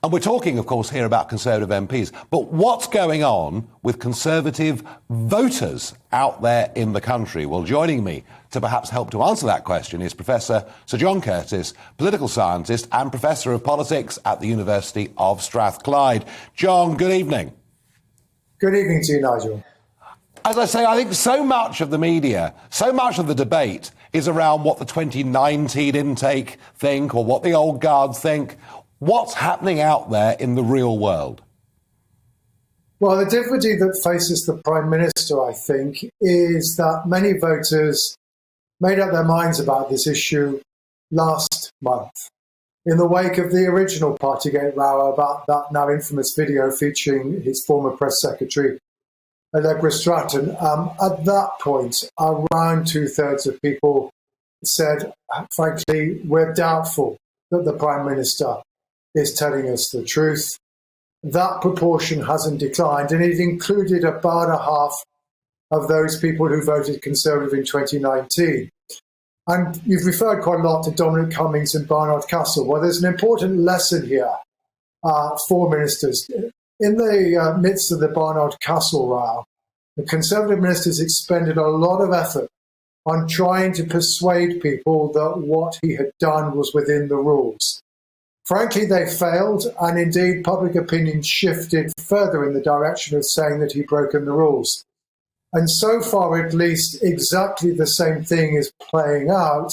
And we're talking, of course, here about Conservative MPs. But what's going on with Conservative voters out there in the country? Well, joining me to perhaps help to answer that question is Professor Sir John Curtice, political scientist and Professor of Politics at the University of Strathclyde. John, good evening. Good evening to you, Nigel. As I say, I think so much of the media, so much of the debate is around what the 2019 intake think or what the old guard think. What's happening out there in the real world? Well, the difficulty that faces the Prime Minister, I think, is that many voters made up their minds about this issue last month, in the wake of the original Partygate row about that now infamous video featuring his former press secretary, Allegra Stratton. At that point, around two-thirds of people said, frankly, we're doubtful that the Prime Minister is telling us the truth. That proportion hasn't declined, and it included about a half of those people who voted Conservative in 2019. And you've referred quite a lot to Dominic Cummings and Barnard Castle. Well, there's an important lesson here for ministers. In the midst of the Barnard Castle row, the Conservative ministers expended a lot of effort on trying to persuade people that what he had done was within the rules. Frankly, they failed, and indeed public opinion shifted further in the direction of saying that he'd broken the rules. And so far, at least, exactly the same thing is playing out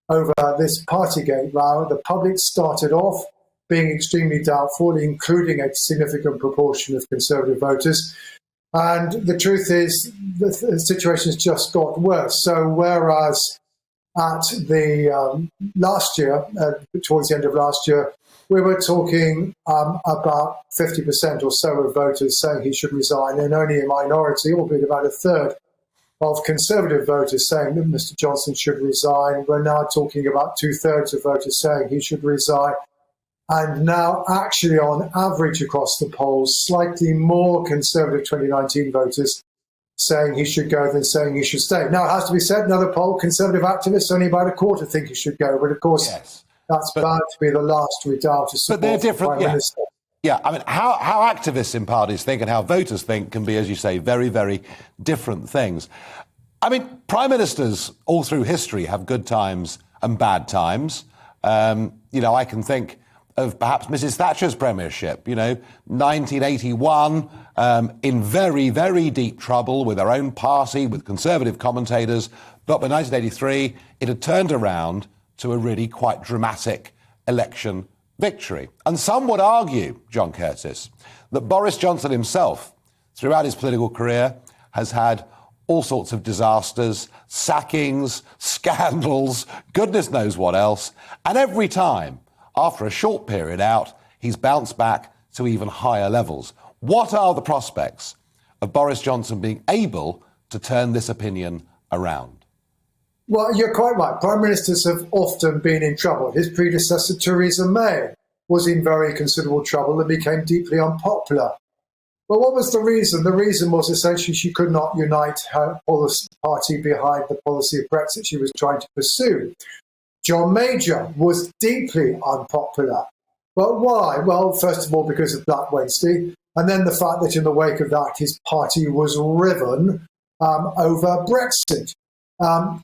over this Partygate row. The public started off being extremely doubtful, including a significant proportion of Conservative voters. And the truth is, the situation has just got worse. So whereas at the last year, towards the end of last year, we were talking about 50% or so of voters saying he should resign, and only a minority, albeit about a third, of Conservative voters saying that Mr. Johnson should resign. We're now talking about two-thirds of voters saying he should resign. And now, actually, on average across the polls, slightly more Conservative 2019 voters saying he should go than saying he should stay. Now, it has to be said, another poll, Conservative activists, only about a quarter think he should go. But of course, yes, that's bound to be the last redoubt to support the Prime Minister. Yeah, I mean, how activists in parties think and how voters think can be, as you say, very, very different things. I mean, Prime Ministers all through history have good times and bad times. I can think of perhaps Mrs. Thatcher's premiership, 1981, in very, very deep trouble with her own party, with Conservative commentators. But by 1983, it had turned around to a really quite dramatic election victory. And some would argue, John Curtice, that Boris Johnson himself, throughout his political career, has had all sorts of disasters, sackings, scandals, goodness knows what else. And every time, after a short period out, he's bounced back to even higher levels. What are the prospects of Boris Johnson being able to turn this opinion around? Well, you're quite right. Prime Ministers have often been in trouble. His predecessor, Theresa May, was in very considerable trouble and became deeply unpopular. But what was the reason? The reason was essentially she could not unite her party behind the policy of Brexit she was trying to pursue. John Major was deeply unpopular. But why? Well, first of all, because of Black Wednesday, and then the fact that in the wake of that, his party was riven over Brexit.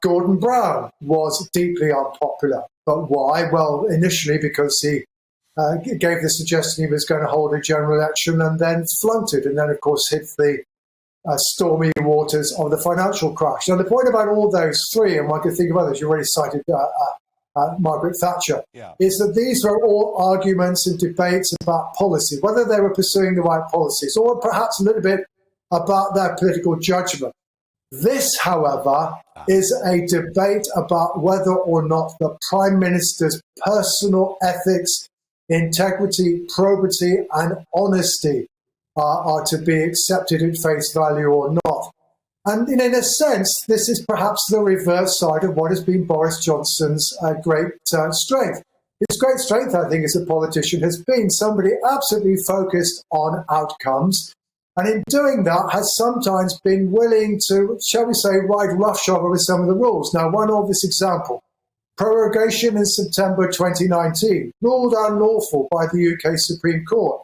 Gordon Brown was deeply unpopular. But why? Well, initially because he gave the suggestion he was going to hold a general election and then flunked it, and then, of course, hit the stormy waters of the financial crash. Now, the point about all those three, and one could think of others, you already cited Margaret Thatcher, is that these were all arguments and debates about policy, whether they were pursuing the right policies or perhaps a little bit about their political judgment. This, however, is a debate about whether or not the Prime Minister's personal ethics, integrity, probity and honesty are to be accepted at face value or not. And in a sense, this is perhaps the reverse side of what has been Boris Johnson's great strength. His great strength, I think, as a politician has been somebody absolutely focused on outcomes, and in doing that has sometimes been willing to, shall we say, ride roughshod with some of the rules. Now, one obvious example, prorogation in September 2019, ruled unlawful by the UK Supreme Court.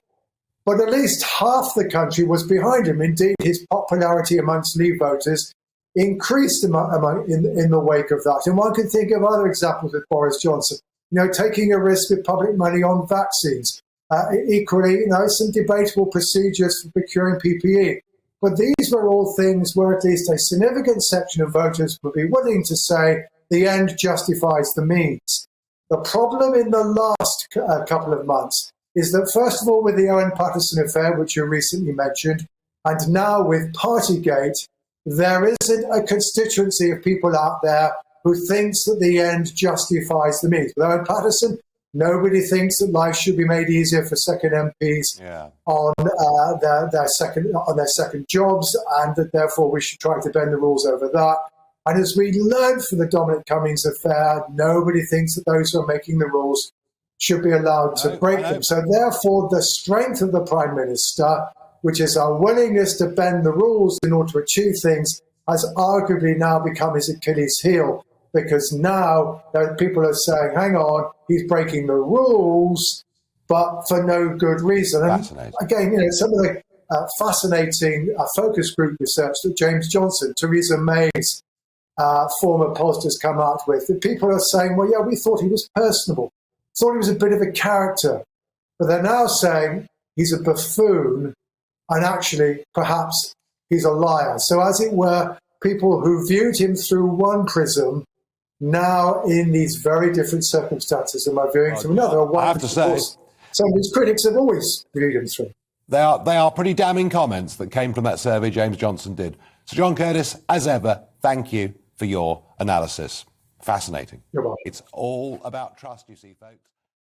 But at least half the country was behind him. Indeed, his popularity amongst Leave voters increased in the wake of that. And one can think of other examples with Boris Johnson, taking a risk with public money on vaccines. Equally, some debatable procedures for procuring PPE. But these were all things where at least a significant section of voters would be willing to say the end justifies the means. The problem in the last couple of months is that, first of all, with the Owen Paterson affair, which you recently mentioned, and now with Partygate, there isn't a constituency of people out there who thinks that the end justifies the means. With Owen Paterson, nobody thinks that life should be made easier for second MPs on their second jobs, and that therefore we should try to bend the rules over that. And as we learned from the Dominic Cummings affair, nobody thinks that those who are making the rules should be allowed to break them. So therefore, the strength of the Prime Minister, which is our willingness to bend the rules in order to achieve things, has arguably now become his Achilles heel, because now people are saying, hang on, he's breaking the rules, but for no good reason. And again, some of the fascinating focus group research that James Johnson, Theresa May's former post, has come out with, that people are saying, well, yeah, we thought he was personable, thought he was a bit of a character, but they're now saying he's a buffoon, and actually, perhaps, he's a liar. So as it were, people who viewed him through one prism now, in these very different circumstances, am I viewing through another? I have to say, some of his critics have always viewed him through. They are pretty damning comments that came from that survey James Johnson did. Sir John Curtice, as ever, thank you for your analysis. Fascinating. You're welcome. It's all about trust, you see, folks.